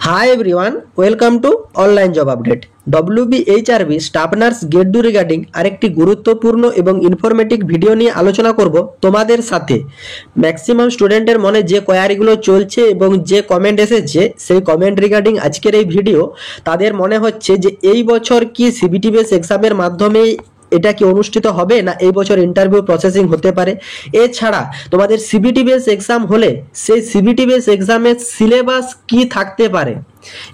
Hi everyone, welcome to Online Job Update. WBHRB staff nurse গেট টু regarding আরেকটি গুরুত্বপূর্ণ এবং ইনফরমেটিভ ভিডিও নিয়ে আলোচনা করব তোমাদের সাথে। ম্যাক্সিমাম স্টুডেন্টের মনে যে কোয়ারিগুলো চলছে এবং যে কমেন্ট এসেছে সেই কমেন্ট রিগার্ডিং আজকের এই ভিডিও, তাদের মনে হচ্ছে যে এই বছর কি সিবিটি বেস এক্সামের মাধ্যমে এটা কি অনুষ্ঠিত হবে না এই বছর ইন্টারভিউ প্রসেসিং হতে পারে। এছাড়া তোমাদের সিবিটি বেস এক্সাম হলে সেই সিবিটি বেস এক্সামের সিলেবাস কি থাকতে পারে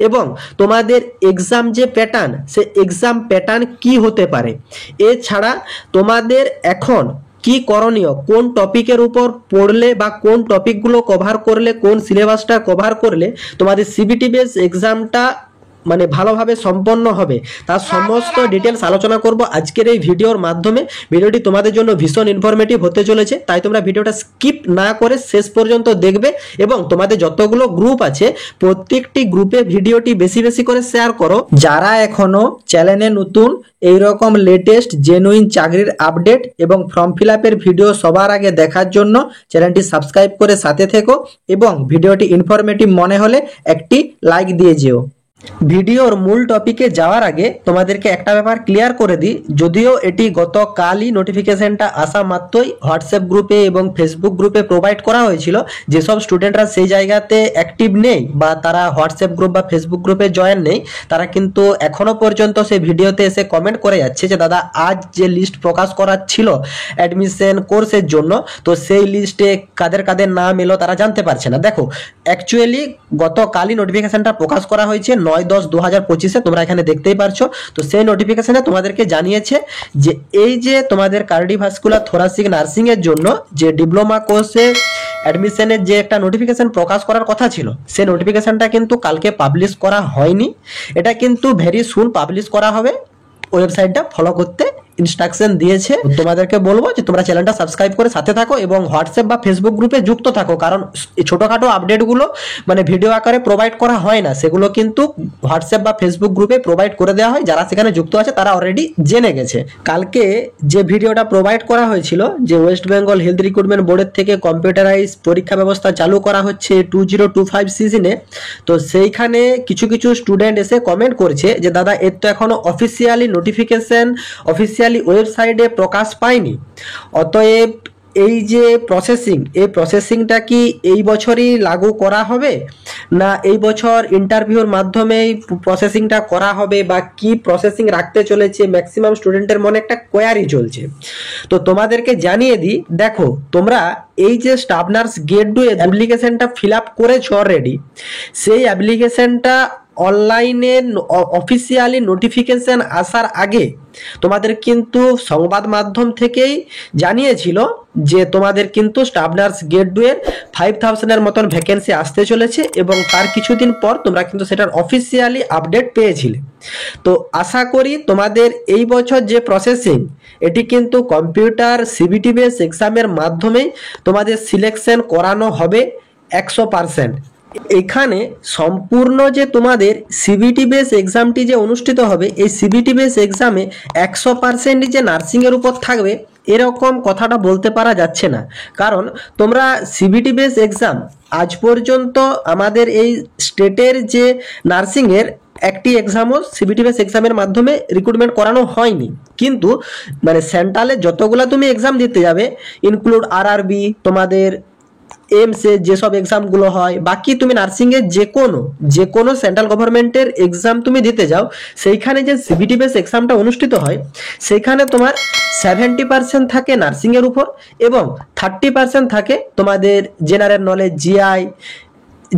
এবং তোমাদের এক্সাম যে প্যাটার্ন সেই এক্সাম প্যাটার্ন কি হতে পারে। এছাড়া তোমাদের এখন কি করণীয়, কোন টপিকের উপর পড়লে বা কোন টপিকগুলো কভার করলে, কোন সিলেবাসটা কভার করলে তোমাদের সিবিটি বেস এক্সামটা মানে ভালোভাবে সম্পন্ন হবে, তার সমস্ত ডিটেলস আলোচনা করব আজকের এই ভিডিওর মাধ্যমে। ভিডিওটি তোমাদের জন্য ভীষণ ইনফরমেটিভ হতে চলেছে, তাই তোমরা ভিডিওটা স্কিপ না করে শেষ পর্যন্ত দেখবে এবং তোমাদের যতগুলো গ্রুপ আছে প্রত্যেকটি গ্রুপে ভিডিওটি বেশি বেশি করে শেয়ার করো। যারা এখনো চ্যানেলে নতুন, এইরকম লেটেস্ট জেনুইন চাকরির আপডেট এবং ফর্ম ফিল আপের ভিডিও সবার আগে দেখার জন্য চ্যানেলটি সাবস্ক্রাইব করে সাথে থেকো এবং ভিডিওটি ইনফরমেটিভ মনে হলে একটি লাইক দিয়ে যেও। ভিডিওর মূল টপিকে যাওয়ার আগে তোমাদেরকে একটা ব্যাপার ক্লিয়ার করে দিই, যদিও এটি গতকালই নোটিফিকেশনটা আসা মাত্রই হোয়াটসঅ্যাপ গ্রুপে এবং ফেসবুক গ্রুপে প্রোভাইড করা হয়েছিল, যেসব স্টুডেন্টরা সেই জায়গাতে অ্যাক্টিভ নেই বা তারা হোয়াটসঅ্যাপ গ্রুপ বা ফেসবুক গ্রুপে জয়েন নেই, তারা কিন্তু এখনো পর্যন্ত সেই ভিডিওতে এসে কমেন্ট করে যাচ্ছে যে দাদা আজ যে লিস্ট প্রকাশ করার ছিল অ্যাডমিশন কোর্সের জন্য, তো সেই লিস্টে কাদের কাদের নাম এলো তারা জানতে পারছে না। দেখো, অ্যাকচুয়ালি গতকালই নোটিফিকেশনটা প্রকাশ করা হয়েছে 9/10/2025-এ, তোমরা এখানে দেখতেই পারছো। তো সেই নোটিফিকেশনে তোমাদেরকে জানিয়েছে যে এই যে তোমাদের কার্ডিওভাস্কুলার থোরাসিক নার্সিং এর জন্য যে ডিপ্লোমা কোর্সে অ্যাডমিশনের যে একটা নোটিফিকেশন প্রকাশ করার কথা ছিল, সেই নোটিফিকেশনটা কিন্তু কালকে পাবলিশ করা হয়নি। এটা কিন্তু ভেরি সুন পাবলিশ করা হবে। ওয়েবসাইটটা ফলো করতে ইনস্ট্রাকশন দিয়েছে। তোমাদেরকে বলবো যে তোমরা চ্যানেলটা সাবস্ক্রাইব করে সাথে থাকো এবং হোয়াটসঅ্যাপ বা ফেসবুক গ্রুপে যুক্ত থাকো, কারণ ছোটোখাটো আপডেটগুলো মানে ভিডিও আকারে প্রোভাইড করা হয় না, সেগুলো কিন্তু হোয়াটসঅ্যাপ বা ফেসবুক গ্রুপে প্রোভাইড করে দেওয়া হয়। যারা সেখানে যুক্ত আছে তারা অলরেডি জেনে গেছে। কালকে যে ভিডিওটা প্রোভাইড করা হয়েছিল যে ওয়েস্ট বেঙ্গল হেলথ রিক্রুটমেন্ট বোর্ডের থেকে কম্পিউটারাইজ পরীক্ষা ব্যবস্থা চালু করা হচ্ছে 2025 সিজনে, তো সেইখানে কিছু কিছু স্টুডেন্ট এসে কমেন্ট করছে যে দাদা এর তো এখনো অফিসিয়ালি নোটিফিকেশন অফিসিয়ালি ওয়েবসাইটে প্রকাশ পায়নি, অতএব এই যে প্রসেসিং, এই প্রসেসিংটা কি এই বছরই লাগু করা হবে না এই বছর ইন্টারভিউর মাধ্যমেই প্রসেসিংটা করা হবে, বা কি প্রসেসিং রাখতে চলেছে, ম্যাক্সিমাম স্টুডেন্টের মনে একটা কোয়ারি চলছে। তো তোমাদেরকে জানিয়ে দিই, দেখো তোমরা এই যে স্টাফ নার্স গেট টু অ্যাপ্লিকেশনটা ফিল আপ করেছো অলরেডি, সেই অ্যাপ্লিকেশনটা অনলাইনে অফিসিয়ালি নোটিফিকেশন আসার আগে তোমাদের কিন্তু সংবাদ মাধ্যম থেকেই জানিয়েছিল যে তোমাদের কিন্তু স্টাফ নার্স গেট 2 এর 5000-এর মতন ভ্যাকেন্সি আসতে চলেছে এবং তার কিছুদিন পর তোমরা কিন্তু সেটার অফিসিয়ালি আপডেট পেয়েছিলে। তো আশা করি তোমাদের এই বছর যে প্রসেসিং, এটি কিন্তু কম্পিউটার সিবিটি বেস এক্সামের মাধ্যমেই তোমাদের সিলেকশন করানো হবে 100%। এখানে সম্পূর্ণ যে তোমাদের সিবিটি বেস এক্সামটি যে অনুষ্ঠিত হবে, এই সিবিটি বেস এক্সামে 100% যে নার্সিংয়ের উপর থাকবে এরকম কথাটা বলতে পারা যাচ্ছে না, কারণ তোমরা সিবিটি বেস এক্সাম আজ পর্যন্ত আমাদের এই স্টেটের যে নার্সিংয়ের একটি এক্সামও সিবিটি বেস এক্সামের মাধ্যমে রিক্রুটমেন্ট করানো হয়নি, কিন্তু মানে সেন্ট্রালে যতগুলো তুমি এক্সাম দিতে যাবে ইনক্লুড আরআরবি, তোমাদের এমসে যেসব এক্সামগুলো হয়, বাকি তুমি নার্সিংয়ের যে কোনো সেন্ট্রাল গভর্নমেন্টের এক্সাম তুমি দিতে যাও, সেইখানে যে সিবিটি বেস এক্সামটা অনুষ্ঠিত হয় সেইখানে তোমার 70% থাকে নার্সিংয়ের উপর এবং 30% থাকে তোমাদের general knowledge, GI,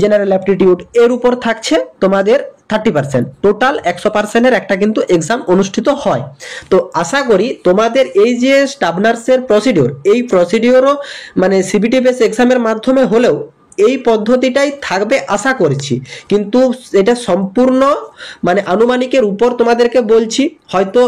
general aptitude, এর উপর থাকছে তোমাদের 30%। টোটাল 100%-এর একটা কিন্তু এক্সাম অনুষ্ঠিত হয়। তো আশা করি তোমাদের এই যে স্টাফ নার্সের প্রসিডিওর, এই প্রসিডিওরও মানে সিবিটি বেস এক্সামের মাধ্যমে হলেও এই পদ্ধতিটাই থাকবে আশা করছি, কিন্তু এটা সম্পূর্ণ মানে আনুমানিকের উপর তোমাদেরকে বলছি। হয়তো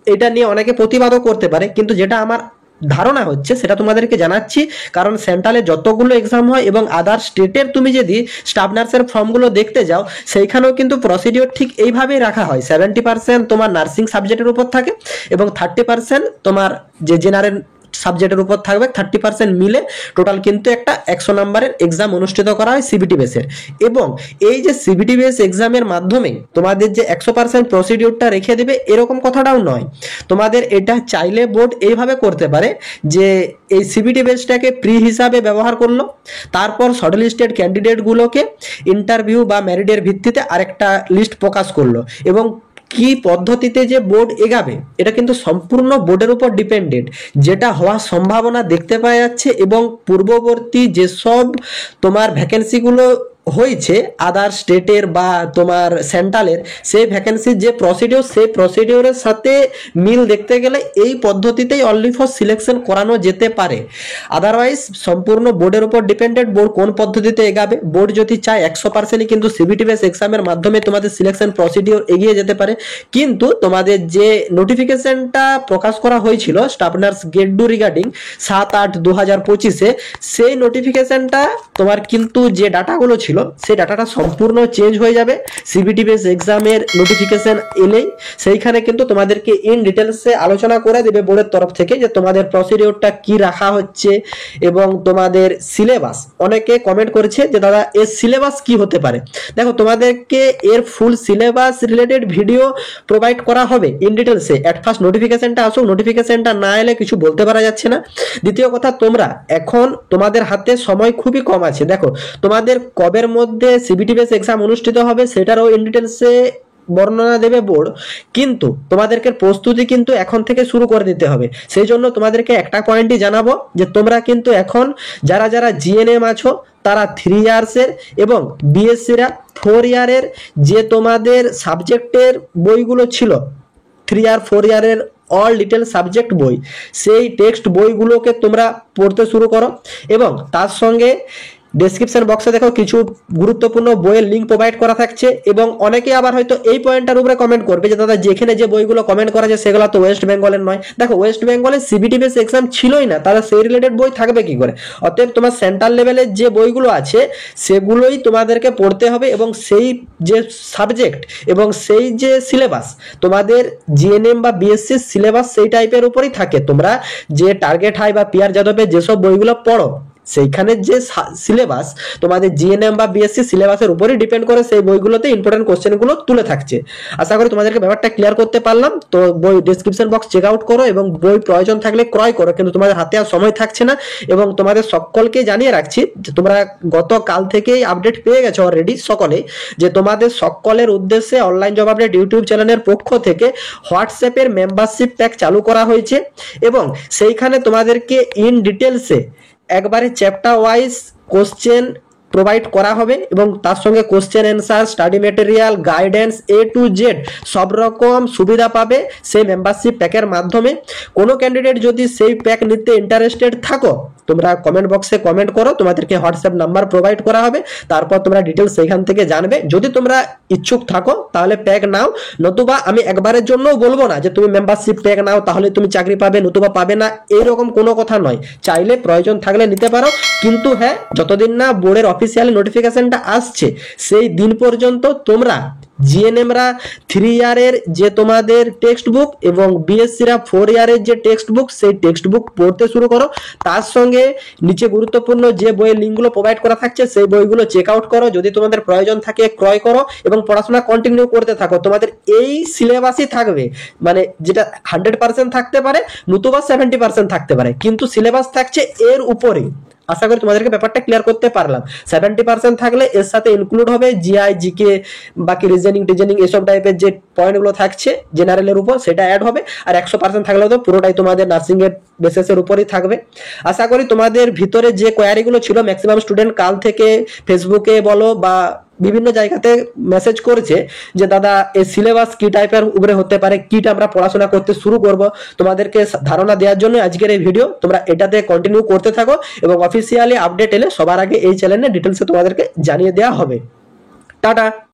এটা নিয়ে অনেকে প্রতিবাদও করতে পারে, কিন্তু যেটা আমার ধারণা হচ্ছে সেটা তোমাদেরকে জানাচ্ছি, কারণ সেন্ট্রালে যতগুলো এক্সাম হয় এবং আদার স্টেটের তুমি যদি স্টাফ নার্সের ফর্মগুলো দেখতে যাও সেইখানেও কিন্তু প্রসিডিওর ঠিক এইভাবেই রাখা হয়। 70% তোমার নার্সিং সাবজেক্টের উপর থাকে এবং 30% তোমার যে জেনারেল সাবজেক্টের উপর থাকবে, 30% মিলে টোটাল কিন্তু একটা 100 নাম্বারের এক্সাম অনুষ্ঠিত করা হয় সিবিটি বেসের। এবং এই যে সিবিটি বেস এক্সামের মাধ্যমে তোমাদের যে 100% প্রসিডিউরটা রেখে দেবে এরকম কথাটাও নয়। তোমাদের এটা চাইলে বোর্ড এইভাবে করতে পারে যে এই সিবিটি বেসটাকে প্রি হিসাবে ব্যবহার করলো, তারপর শর্টলিস্টেড ক্যান্ডিডেটগুলোকে ইন্টারভিউ বা মেরিটের ভিত্তিতে আরেকটা লিস্ট প্রকাশ করলো। এবং কি পদ্ধতিতে যে বোর্ড এগাবে এটা কিন্তু সম্পূর্ণ বোর্ডের উপর ডিপেন্ডেন্ট, যেটা হওয়ার সম্ভাবনা দেখতে পাওয়া যাচ্ছে। এবং পূর্ববর্তী যেসব তোমার ভ্যাকেন্সিগুলো হয়েছে আদার স্টেটের বা তোমার সেন্ট্রালের, সেই ভ্যাকেন্সির যে প্রসিডিওর, সেই প্রসিডিওরের সাথে মিল দেখতে গেলে এই পদ্ধতিতেই অনলি ফর সিলেকশন করানো যেতে পারে। আদারওয়াইজ সম্পূর্ণ বোর্ডের উপর ডিপেন্ডেন্ট, বোর্ড কোন পদ্ধতিতে এগাবে। বোর্ড যদি চায় 100%ই কিন্তু সিবিটি বেস এক্সামের মাধ্যমে তোমাদের সিলেকশন প্রসিডিওর এগিয়ে যেতে পারে। কিন্তু তোমাদের যে নোটিফিকেশনটা প্রকাশ করা হয়েছিল স্টাফ নার্স গ্রেড 2 রিগার্ডিং 7/8/2025-এ, সেই নোটিফিকেশনটা তোমার কিন্তু যে ডাটাগুলো ছিল সেই ডাটাটা সম্পূর্ণ চেঞ্জ হয়ে যাবে। সিবিটি বেস এক্সামের নোটিফিকেশন এলেই সেইখানে কিন্তু তোমাদেরকে ইন ডিটেলসে আলোচনা করে দেবে বোর্ডের তরফ থেকে যে তোমাদের প্রসিডিওরটা কি রাখা হচ্ছে এবং তোমাদের সিলেবাস। অনেকে কমেন্ট করেছে যে দাদা এর সিলেবাস কি হতে পারে। দেখো, তোমাদেরকে এর full syllabus related video provide করা হবে ইন ডিটেলসে। এট ফার্স্ট নোটিফিকেশনটা আসুক, নোটিফিকেশনটা না এলে কিছু বলতে পারা যাচ্ছে না। দ্বিতীয় কথা, তোমরা এখন তোমাদের হাতে সময় খুবই কম আছে। দেখো, তোমাদের কবের মধ্যে সিবিটি বেস এক্সাম অনুষ্ঠিত হবে সেটারও ইন ডিটেলসে বর্ণনা দেবে বোর্ড, কিন্তু তোমাদেরকে প্রস্তুতি কিন্তু এখন থেকে শুরু করে দিতে হবে। সেই জন্য তোমাদেরকে একটা পয়েন্টই জানাবো যে তোমরা কিন্তু এখন যারা যারা জিএনএম আছো তারা 3 ইয়ার্সের এবং বিএসসিরা 4 ইয়ারের যে তোমাদের সাবজেক্টের বইগুলো ছিল 3 আর 4 ইয়ারের অল ডিটেল সাবজেক্ট বই, সেই টেক্সট বইগুলোকে তোমরা পড়তে শুরু করো। এবং তার সঙ্গে ডেসক্রিপশন বক্সে দেখো কিছু গুরুত্বপূর্ণ বইয়ের লিঙ্ক প্রোভাইড করা থাকছে। এবং অনেকে আবার হয়তো এই পয়েন্টটার উপরে কমেন্ট করবে যে দাদা যেখানে যে বইগুলো কমেন্ট করা আছে সেগুলো তো ওয়েস্ট বেঙ্গলের নয়। দেখো, ওয়েস্ট বেঙ্গলের সিবিটি বেস এক্সাম ছিলই না, তারা সেই রিলেটেড বই থাকবে কি করে? অতএব তোমার সেন্ট্রাল লেভেলের যে বইগুলো আছে সেগুলোই তোমাদেরকে পড়তে হবে। এবং সেই যে সাবজেক্ট এবং সেই যে সিলেবাস তোমাদের জিএনএম বা বিএসসি সিলেবাস সেই টাইপের উপরই থাকে। তোমরা যে টার্গেট হাই বা পিআর যাদবের যেসব বইগুলো পড়ো সেইখানে যে সিলেবাস তোমাদের জিএনএম বা বিএসসি সিলেবাসের উপরই ডিপেন্ড করে, সেই বইগুলোতে ইম্পর্টেন্ট কোশ্চেনগুলো তুলে থাকছে। আশা করি তোমাদেরকে ব্যাপারটা ক্লিয়ার করতে পারলাম। তো বই ডেসক্রিপশন বক্স চেক আউট করো এবং বই প্রয়োজন থাকলে ক্রয় করো, কিন্তু তোমাদের হাতে আর সময় থাকছে না। এবং তোমাদের সকলকে জানিয়ে রাখছি যে তোমরা গতকাল থেকেই আপডেট পেয়ে গেছো অলরেডি সকলে, যে তোমাদের সকলের উদ্দেশ্যে অনলাইন জব আপডেট ইউটিউব চ্যানেলের পক্ষ থেকে হোয়াটসঅ্যাপের মেম্বারশিপ প্যাক চালু করা হয়েছে। এবং সেইখানে তোমাদেরকে ইন ডিটেলসে একবারে চ্যাপ্টার ওয়াইজ কোশ্চেন প্রোভাইড করা হবে এবং তার সঙ্গে question answer, study material, guidance A to Z সব রকম সুবিধা পাবে সেই মেম্বারশিপ প্যাকের মাধ্যমে। কোনো ক্যান্ডিডেট যদি সেই প্যাক নিতে ইন্টারেস্টেড থাকো তোমরা কমেন্ট বক্সে কমেন্ট করো, তোমাদেরকে হোয়াটসঅ্যাপ নাম্বার প্রোভাইড করা হবে, তারপর তোমরা ডিটেলস সেইখান থেকে জানবে। যদি তোমরা ইচ্ছুক থাকো তাহলে প্যাক নাও, নতুবা আমি একবারের জন্য বলবো না যে তুমি মেম্বারশিপ প্যাক নাও তাহলে তুমি চাকরি পাবে নতুবা পাবে না, এইরকম কোনো কথা নয়। চাইলে প্রয়োজন থাকলে নিতে পারো, কিন্তু হ্যাঁ, যতদিন না বোর্ডের অফিসিয়ালি নোটিফিকেশনটা আসছে সেই দিন পর্যন্ত তোমরা জিএনএমরা 3 ইয়ারের যে তোমাদের টেক্সট বুক এবং বিএসসিরা 4 ইয়ারের যে টেক্সট বুক সেই টেক্সট বুক পড়তে শুরু করো। তার সঙ্গে নিচে গুরুত্বপূর্ণ যে বইয়ের লিঙ্কগুলো প্রোভাইড করা থাকছে সেই বইগুলো চেক আউট করো, যদি তোমাদের প্রয়োজন থাকে ক্রয় করো এবং পড়াশোনা কন্টিনিউ করতে থাকো। তোমাদের এই সিলেবাসই থাকবে, মানে যেটা 100% থাকতে পারে, নতুবা 70% থাকতে পারে, কিন্তু সিলেবাস থাকছে এর উপরেই। আশা করি তোমাদেরকে ব্যাপারটা ক্লিয়ার করতে পারলাম। 70% থাকলে এর সাথে ইনক্লুড হবে জিআই, জিকে, বাকি রিজনিং এসব টাইপের যে পয়েন্টগুলো থাকছে জেনারেলের উপর সেটা অ্যাড হবে। আর 100% থাকলে তো পুরোটাই তোমাদের নার্সিং এর বেসিসের উপরই থাকবে। আশা করি তোমাদের ভিতরে যে কোয়ারিগুলো ছিল ম্যাক্সিমাম স্টুডেন্ট কাল থেকে ফেসবুকে বলো বা বিভিন্ন জায়গাতে মেসেজ করেছে যে দাদা এই সিলেবাস কি টাইপের উপরে হতে পারে, কিটা আমরা পড়াশোনা করতে শুরু করব, তোমাদেরকে ধারণা দেওয়ার জন্য আজকের এই ভিডিও। তোমরা এটাতে কন্টিনিউ করতে থাকো এবং অফিসিয়ালি আপডেট এলে সবার আগে এই চ্যানেলে ডিটেলসে তোমাদেরকে জানিয়ে দেওয়া হবে। টাটা।